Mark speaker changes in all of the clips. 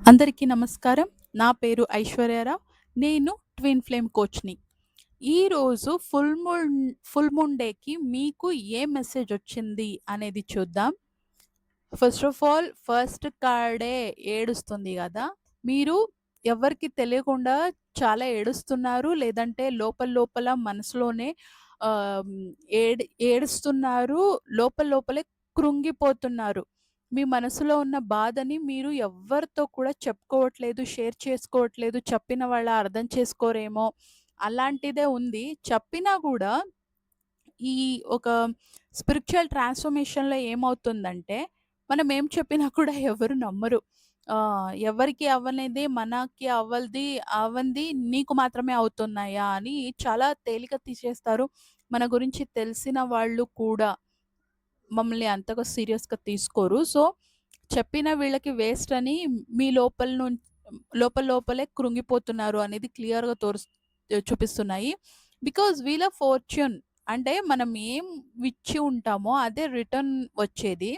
Speaker 1: అందరికీ నమస్కారం. నా పేరు ఐశ్వర్యారావు. నేను ట్విన్ ఫ్లేమ్ కోచ్‌ని. ఈరోజు ఫుల్ మూన్ డేకి మీకు ఏ మెసేజొచ్చింది అనేది చూద్దాం. ఫస్ట్ ఆఫ్ ఆల్ ఫస్ట్ కార్డే ఏడుస్తుంది గదా! మీరు ఎవ్వరికీ తెలియకుండా చాలా ఏడుస్తున్నారు. లేదంటే లోపల లోపల మనసులోనే ఆహ్, హ్మ్, ఏడుస్తున్నారు. లోపల లోపలే కృంగిపోతున్నారు. మీ మనసులో ఉన్న బాధని మీరు ఎవ్వరితో కూడా చెప్పుకోవట్లేదు, షేర్ చేసుకోవట్లేదు. చెప్పిన వాళ్ళు అర్థం చేసుకోరేమో అలాంటిదే ఉంది. చెప్పినా గూడా ఈ ఒక స్పిరిచ్యువల్ ట్రాన్స్‌ఫర్మేషన్‌లో ఏమవుతుందంటే, మనం ఏం చెప్పినా కూడా ఎవరు నమ్మరు. ఎవరికీ అవ్వనిది మనకి అవ్వంది నీకు మాత్రమే అవుతున్నాయా అని చాలా తేలిక తీసేస్తారు. మన గురించి తెలిసిన వాళ్ళు కూడా మమ్మల్ని అంతగా సీరియస్‌గా తీసుకోరు. సో, చెప్పిన వీళ్ళకి వేస్ట్ అని మీ లోపల లోపలే కృంగిపోతున్నారు అనేది క్లియర్‌గా చూపిస్తున్నాయి. బికాజ్ వీల్ ఆర్ ఫార్చ్యూన్ అంటే మనం ఏం ఇచ్చి ఉంటామో అదే రిటర్న్ వచ్చేది.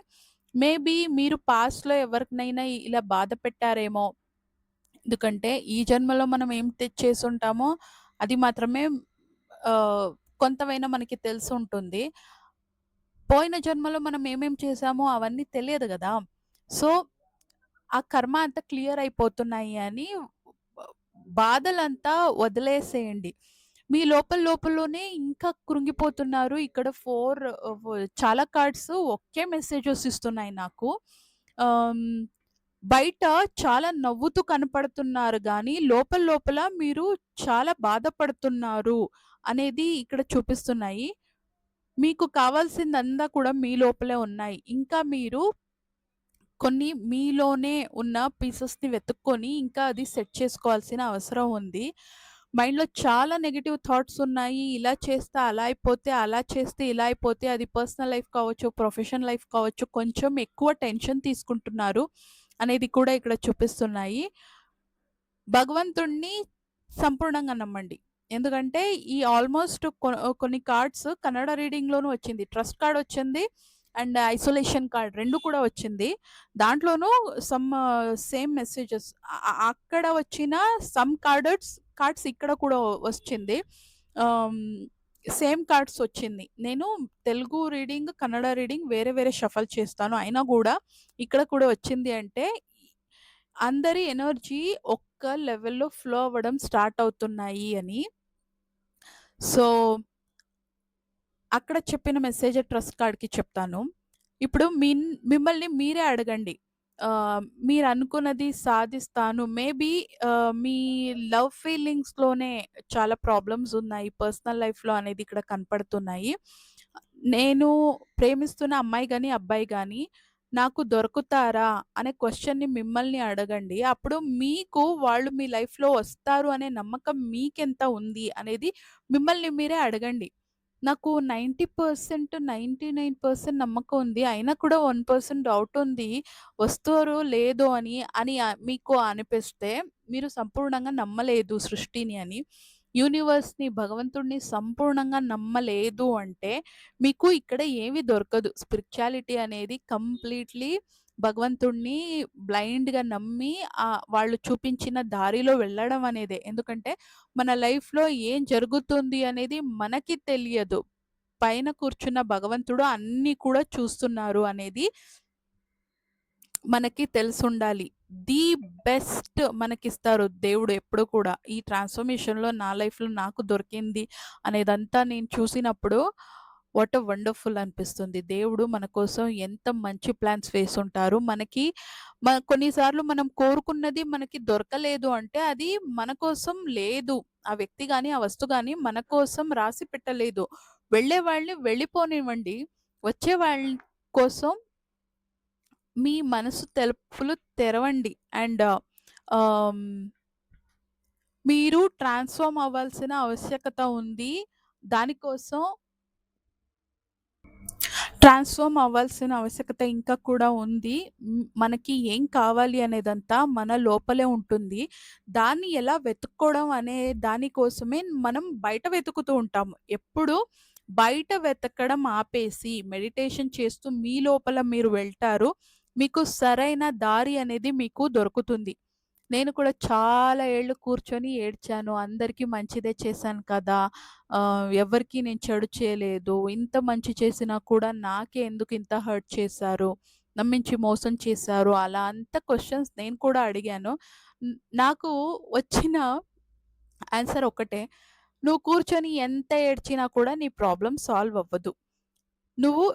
Speaker 1: మేబీ మీరు పాస్ట్‌లో ఎవరినైనా ఇలా బాధ పెట్టారేమో! ఎందుకంటే ఈ జన్మలో మనం ఏం చేసుంటామో అది మాత్రమే ఆహ్, కొంతమైనా మనకి తెలిసుంటుంది. పోయిన జన్మలో మనం ఏమేం చేశామో అవన్నీ తెలియదు గదా! సో, ఆ కర్మ అంతా క్లియర్ అయిపోతున్నాయి అని బాధలంతా వదిలేసేయండి. మీ లోపలలోనే ఇంకా కృంగిపోతున్నారు. ఇక్కడ 4 చాలా కార్డ్స్ ఒకే మెసేజెస్ ఇస్తున్నాయి నాకు. ఆహ్, బయట చాలా నవ్వుతూ కనపడుతున్నారు గానీ, లోపల మీరు చాలా బాధపడుతున్నారు అనేది ఇక్కడ చూపిస్తున్నాయి. మీకు కావాల్సిందంతా కూడా మీ లోపలే ఉన్నాయి. ఇంకా మీరు కొన్ని మీలోనే ఉన్న పీసెస్‌ని వెతుక్కొని, ఇంకా అది సెట్ చేసుకోవాల్సిన అవసరం ఉంది. మైండ్‌లో చాలా నెగెటివ్ థాట్స్ ఉన్నాయి. ఇలా చేస్తే అలా అయిపోతే, అలా చేస్తే ఇలా అయిపోతే, అది పర్సనల్ లైఫ్ కావచ్చు, ప్రొఫెషనల్ లైఫ్ కావచ్చు, కొంచెం ఎక్కువ టెన్షన్ తీసుకుంటున్నారు అనేది కూడా ఇక్కడ చూపిస్తున్నాయి. భగవంతుడిని సంపూర్ణంగా నమ్మండి. ఎందుకంటే ఈ ఆల్‌మోస్ట్ కొన్ని కార్డ్స్ కన్నడ రీడింగ్‌లోనూ వచ్చింది. ట్రస్ట్ కార్డ్ వచ్చింది. అండ్ ఐసోలేషన్ కార్డ్ 2 కూడా వచ్చింది. దాంట్లోనూ సేమ్ మెసేజెస్ అక్కడ వచ్చిన సమ్ కార్డ్స్ ఇక్కడ కూడా వచ్చింది. ఆహ్, సేమ్ కార్డ్స్ వచ్చింది. నేను తెలుగు రీడింగ్, కన్నడ రీడింగ్ వేరే వేరే షఫల్ చేస్తాను. అయినా గూడా ఇక్కడ కూడా వచ్చింది అంటే అందరి ఎనర్జీ ఒక్క లెవెల్‌లో ఫ్లో అవ్వడం స్టార్ట్ అవుతున్నాయి అని. సో, అక్కడ చెప్పిన మెసేజే ట్రస్ట్ కార్డ్‌కి చెప్తాను. ఇప్పుడు మిమ్మల్ని మీరే అడగండి. మీరనుకున్నది సాధిస్తాను. మేబీ మీ లవ్ ఫీలింగ్స్‌లోనే చాలా ప్రాబ్లమ్స్ ఉన్నాయి. పర్సనల్ లైఫ్‌లో అనేది ఇక్కడ కనపడుతున్నాయి. నేను ప్రేమిస్తున్న అమ్మాయి గాని, అబ్బాయి గాని నాకు దొరుకుతారా అనే క్వెషన్‌ని మిమ్మల్ని అడగండి. అప్పుడు మీకు వాళ్ళు మీ లైఫ్‌లో వస్తారు అనే నమ్మకం మీకెంత ఉంది అనేది మిమ్మల్ని మీరే అడగండి. నాకు 90%, 99% నమ్మకం ఉంది. అయినా కూడా 1% డౌట్ ఉంది. వస్తారో లేదో మీకు అనిపిస్తే మీరు సంపూర్ణంగా నమ్మలేదు సృష్టిని అని. యూనివర్స్‌ని, భగవంతుడిని సంపూర్ణంగా నమ్మలేదు అంటే మీకు ఇక్కడ ఏమి దొరకదు. స్పిరిచువాలిటీ అనేది కంప్లీట్‌లీ భగవంతుడిని బ్లైండ్‌గా నమ్మి వాళ్ళు చూపించిన దారిలో వెళ్ళడం అనేదే. ఎందుకంటే మన లైఫ్‌లో ఏం జరుగుతుంది అనేది మనకి తెలియదు. పైన కూర్చున్న భగవంతుడు అన్నీ కూడా చూస్తున్నారు అనేది మనకి తెలిసుండాలి. ది బెస్ట్ మనకిస్తారు దేవుడు ఎప్పుడు కూడా. ఈ ట్రాన్స్‌ఫర్మేషన్‌లో నా లైఫ్‌లో నాకు దొరికింది అనేదంతా నేను చూసినప్పుడు వాట్ ఎ వండర్‌ఫుల్ అనిపిస్తుంది. దేవుడు మన కోసం ఎంత మంచి ప్లాన్స్ వేసుంటారు. కొన్నిసార్లు మనం కోరుకున్నది మనకి దొరకలేదు అంటే అది మన కోసం లేదు. ఆ వ్యక్తి గాని, ఆ వస్తువు గాని మన కోసం రాసి పెట్టలేదు. వెళ్ళే వాళ్ళని వెళ్ళిపోనివ్వండి. వచ్చే వాళ్ళ కోసం మీ మనసు తలుపులు తెరవండి. అండ్ ఆహ్, మీరు ట్రాన్స్‌ఫార్మ్ అవ్వాల్సిన ఆవశ్యకత ఉంది. దానికోసం ట్రాన్స్‌ఫార్మ్ అవ్వాల్సిన ఆవశ్యకత ఇంకా కూడా ఉంది. మనకి ఏం కావాలి అనేదంతా మన లోపలే ఉంటుంది. దాన్ని ఎలా వెతుక్కోవడం అనే దాని కోసమే మనం బయట వెతుకుతూ ఉంటాము. ఎప్పుడు బయట వెతకడం ఆపేసి మెడిటేషన్ చేస్తూ మీ లోపల మీరు వెళ్తారు. మీకు సరైన దారి అనేది మీకు దొరుకుతుంది. నేను కూడా చాలా ఏళ్ళు కూర్చొని ఏడ్చాను. అందరికీ మంచిదే చేశాను కదా! ఎవరికీ నేను చెడు చేయలేదు. ఇంత మంచి చేసినా కూడా నాకే ఎందుకు ఇంత హర్ట్ చేశారు? నమ్మించి మోసం చేశారు. అలా అంత క్వెషన్స్ నేను కూడా అడిగాను. నాకు వచ్చిన ఆన్సర్ ఒక్కటే. నువ్వు కూర్చొని ఎంత ఏడ్చినా కూడా నీ ప్రాబ్లమ్ సాల్వ్ అవ్వదు. నువ్వు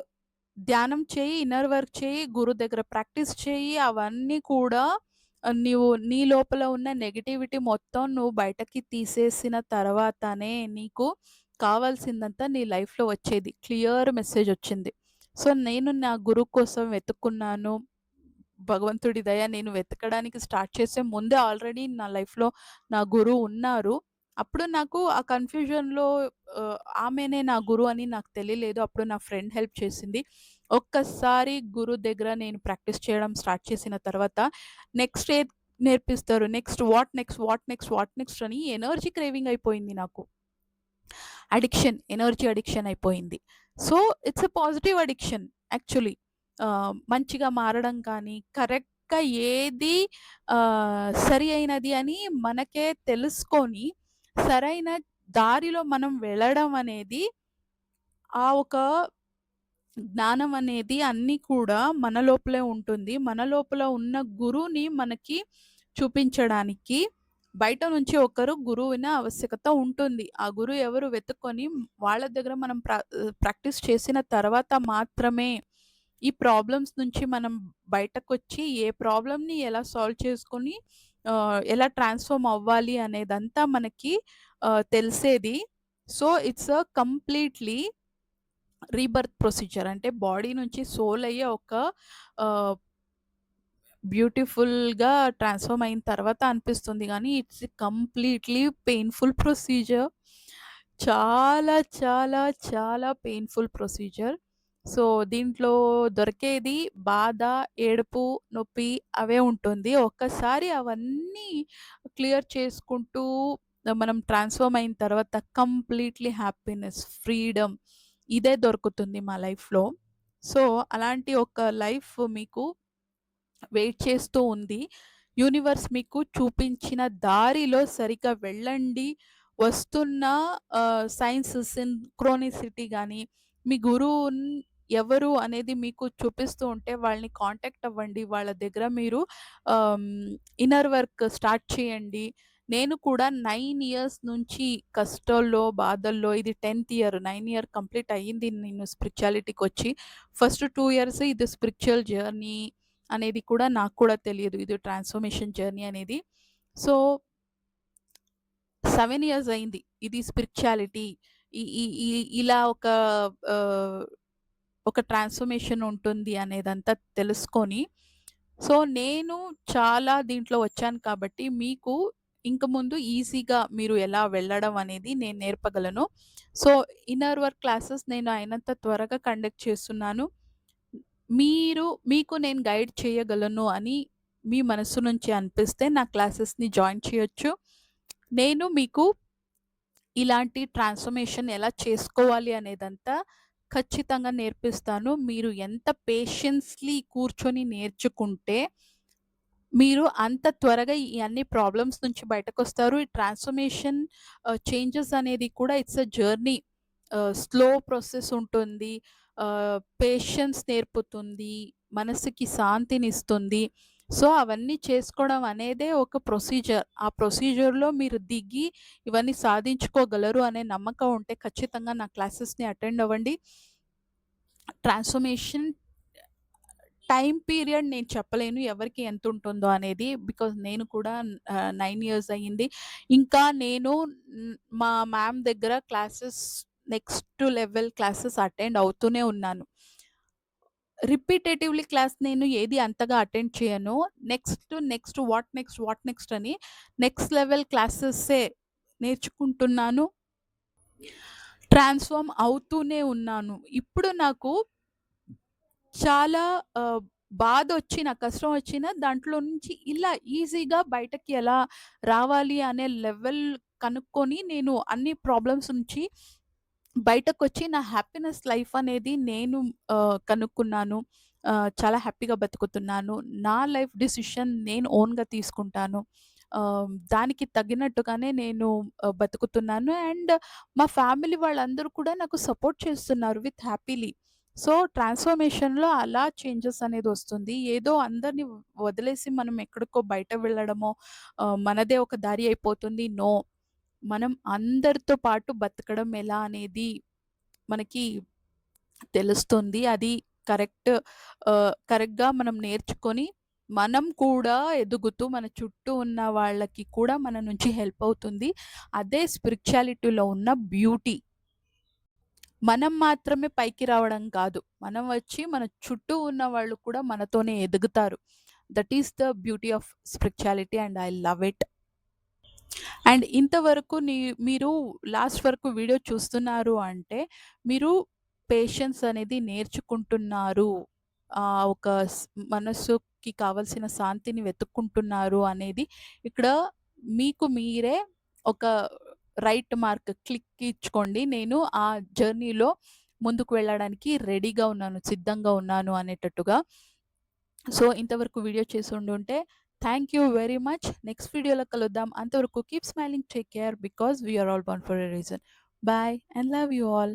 Speaker 1: ధ్యానం చేయి, ఇన్నర్ వర్క్ చేయి, గురువు దగ్గర ప్రాక్టీస్ చేయి. అవన్నీ కూడా నీవు నీ లోపల ఉన్న నెగటివిటీ మొత్తం నువ్వు బయటకి తీసేసిన తర్వాతనే నీకు కావాల్సిందంతా నీ లైఫ్‌లో వచ్చేది. క్లియర్ మెసేజ్ వచ్చింది. సో, నేను నా గురువు కోసం వెతుక్కున్నాను. భగవంతుడి దయ నేను వెతకడానికి స్టార్ట్ చేసే ముందే ఆల్రెడీ నా లైఫ్‌లో నా గురువు ఉన్నారు. అప్పుడు నాకు ఆ కన్‌ఫ్యూజన్‌లో ఆమెనే నా గురువు అని నాకు తెలియలేదు. అప్పుడు నా ఫ్రెండ్ హెల్ప్ చేసింది. ఒక్కసారి గురువు దగ్గర నేను ప్రాక్టీస్ చేయడం స్టార్ట్ చేసిన తర్వాత నెక్స్ట్ ఏది నేర్పిస్తారు, next what next, what next, what next అని ఎనర్జీ క్రేవింగ్ అయిపోయింది నాకు. అడిక్షన్, ఎనర్జీ అడిక్షన్ అయిపోయింది. So, it's a positive addiction actually. మంచిగా మారడం కానీ, కరెక్ట్‌గా ఏది సరి అయినది అని మనకే తెలుసుకొని, సరైన దారిలో మనం వెళ్ళడం అనేది, ఆ ఒక జ్ఞానం అనేది అన్నీ కూడా మన లోపలే ఉంటుంది. మన లోపల ఉన్న గురువుని మనకి చూపించడానికి బయట నుంచి ఒకరు గురువుని ఆవశ్యకత ఉంటుంది. ఆ గురువు ఎవరు వెతుక్కొని వాళ్ళ దగ్గర మనం ప్రాక్టీస్ చేసిన తర్వాత మాత్రమే ఈ ప్రాబ్లమ్స్ నుంచి మనం బయటకొచ్చి ఏ ప్రాబ్లమ్‌ని ఎలా సాల్వ్ చేసుకొని ఎలా ట్రాన్స్‌ఫార్మ్ అవ్వాలి అనేదంతా మనకి తెలిసేది. So, it's a completely rebirth procedure. అంటే బాడీ నుంచి సోల్ అయ్యే ఒక ఆహ్, బ్యూటిఫుల్‌గా ట్రాన్స్‌ఫార్మ్ అయిన తర్వాత అనిపిస్తుంది గానీ, ఇట్స్ కంప్లీట్‌లీ పెయిన్‌ఫుల్ ప్రొసీజర్. చాలా, చాలా, చాలా పెయిన్‌ఫుల్ ప్రొసీజర్. సో, దీంట్లో దొరికేది బాధ, ఏడుపు, నొప్పి అవే ఉంటుంది. ఒక్కసారి అవన్నీ క్లియర్ చేసుకుంటూ మనం ట్రాన్స్‌ఫార్మ్ అయిన తర్వాత కంప్లీట్‌లీ హ్యాపీనెస్, ఫ్రీడమ్ ఇదే దొరుకుతుంది మా లైఫ్‌లో. సో, అలాంటి ఒక లైఫ్ మీకు వెయిట్ చేస్తూ ఉంది. యూనివర్స్ మీకు చూపించిన దారిలో సరిగ్గా వెళ్ళండి. వస్తున్న సైన్స్ సింక్రోనిసిటీ గాని, మీ గురువున్ ఎవరు అనేది మీకు చూపిస్తూ ఉంటే వాళ్ళని కాంటాక్ట్ అవ్వండి. వాళ్ళ దగ్గర మీరు ఆహ్, ఇన్నర్ వర్క్ స్టార్ట్ చేయండి. నేను కూడా 9 ఇయర్స్ నుంచి కష్టాల్లో, బాధల్లో ఇది 10థ్ ఇయర్. 9 ఇయర్ కంప్లీట్ అయ్యింది నేను స్పిరిచువాలిటీకొచ్చి. ఫస్ట్ 2 ఇయర్స్ ఇది స్పిరిచువల్ జర్నీ అనేది కూడా నాకు కూడా తెలియదు. ఇది ట్రాన్స్‌ఫర్మేషన్ జర్నీ అనేది. సో, 7 ఇయర్స్ అయింది. ఇది స్పిరిచువాలిటీ ఇ ఇ ఇ ఇలా ఆహ్, ఒక ట్రాన్స్‌ఫర్మేషన్ ఉంటుంది అనేదంతా తెలుసుకొని, సో, నేను చాలా దీంట్లో వచ్చాను కాబట్టి మీకు ఇంక ముందు ఈజీగా మీరు ఎలా వెళ్ళడం అనేది నేను నేర్పగలను. సో, ఇన్నర్ వర్క్ క్లాసెస్ నేను అయినంత త్వరగా కండక్ట్ చేస్తున్నాను. మీకు నేను గైడ్ చేయగలను అని మీ మనస్సు నుంచి అనిపిస్తే నా క్లాసెస్‌ని జాయిన్ చేయొచ్చు. నేను మీకు ఇలాంటి ట్రాన్స్‌ఫర్మేషన్ ఎలా చేసుకోవాలి అనేదంతా ఖచ్చితంగా నేర్పిస్తాను. మీరు ఎంత పేషెన్స్‌లీ కూర్చొని నేర్చుకుంటే, మీరు అంత త్వరగా ఈ అన్ని ప్రాబ్లమ్స్ నుంచి బయటకొస్తారు. ఈ ట్రాన్స్‌ఫర్మేషన్ చేంజెస్ అనేది కూడా it's a journey. Slow process ఉంటుంది. పేషెన్స్ నేర్పుతుంది. మనసుకి శాంతినిస్తుంది. సో, అవన్నీ చేసుకోవడం అనేదే ఒక ప్రొసీజర్. ఆ ప్రొసీజర్‌లో మీరు దిగి ఇవన్నీ సాధించుకోగలరు అనే నమ్మకం ఉంటే ఖచ్చితంగా నా క్లాసెస్‌ని అటెండ్ అవ్వండి. ట్రాన్స్‌ఫర్మేషన్ టైమ్ పీరియడ్ నేను చెప్పలేను ఎవరికి ఎంతుంటుందో అనేది. బికాజ్ నేను కూడా 9 ఇయర్స్ అయ్యింది. ఇంకా నేను మా మ్యామ్ దగ్గర classes next level classes attend అవుతూనే ఉన్నాను. రిపిటేటివ్‌లీ క్లాస్ నేను ఏది అంతగా అటెండ్ చేయను. నెక్స్ట్, వాట్ నెక్స్ట్ అని నెక్స్ట్ లెవెల్ క్లాసెస్సే నేర్చుకుంటున్నాను. ట్రాన్స్‌ఫార్మ్ అవుతూనే ఉన్నాను. ఇప్పుడు నాకు చాలా ఆహ్, బాధొచ్చినా, కష్టం వచ్చినా దాంట్లో నుంచి ఇలా ఈజీగా బయటకి ఎలా రావాలి అనే లెవెల్ కనుక్కొని నేను అన్ని ప్రాబ్లమ్స్ నుంచి బయటకొచ్చి నా హ్యాపీనెస్ లైఫ్ అనేది నేను కనుక్కున్నాను. చాలా హ్యాపీగా బతుకుతున్నాను. నా లైఫ్ డెసిషన్ నేను ఓన్‌గా తీసుకుంటాను. దానికి తగినట్టుగానే నేను బతుకుతున్నాను. అండ్ మా ఫ్యామిలీ వాళ్ళందరూ కూడా నాకు సపోర్ట్ చేస్తున్నారు విత్ హ్యాపీలీ. సో, ట్రాన్స్‌ఫర్మేషన్‌లో అలా చేంజెస్ అనేదొస్తుంది. ఏదో అందరిని వదిలేసి మనం ఎక్కడికో బయట వెళ్ళడమో, మనదే ఒక దారి అయిపోతుంది. నో. మనం అందరితో పాటు బతకడం ఎలా అనేది మనకి తెలుస్తుంది. అది కరెక్ట్ కరెక్ట్‌గా మనం నేర్చుకొని, మనం కూడా ఎదుగుతూ మన చుట్టూ ఉన్న వాళ్ళకి కూడా మన నుంచి హెల్ప్ అవుతుంది. అదే స్పిరిచ్యుయాలిటీలో ఉన్న బ్యూటీ. మనం మాత్రమే పైకి రావడం కాదు. మనం వచ్చి మన చుట్టూ ఉన్న వాళ్ళు కూడా మనతోనే ఎదుగుతారు. That is the beauty of spirituality and I love it. And ఇంతవరకు మీరు లాస్ట్ వరకు వీడియో చూస్తున్నారు అంటే, మీరు పేషెన్స్ అనేది నేర్చుకుంటున్నారు. ఒక మనస్సుకి కావాల్సిన శాంతిని వెతుక్కుంటున్నారు అనేది ఇక్కడ మీకు మీరే ఒక రైట్ మార్క్ క్లిక్ ఇచ్చుకోండి. నేను ఆ జర్నీలో ముందుకు వెళ్ళడానికి రెడీగా ఉన్నాను, సిద్ధంగా ఉన్నాను అనేటట్టుగా. సో, ఇంతవరకు వీడియో చేసుండుంటే thank you very much. Next వీడియోలో కలుద్దాం. అంతవరకు keep smiling, take care because we are all born for a reason. Bye and love you all.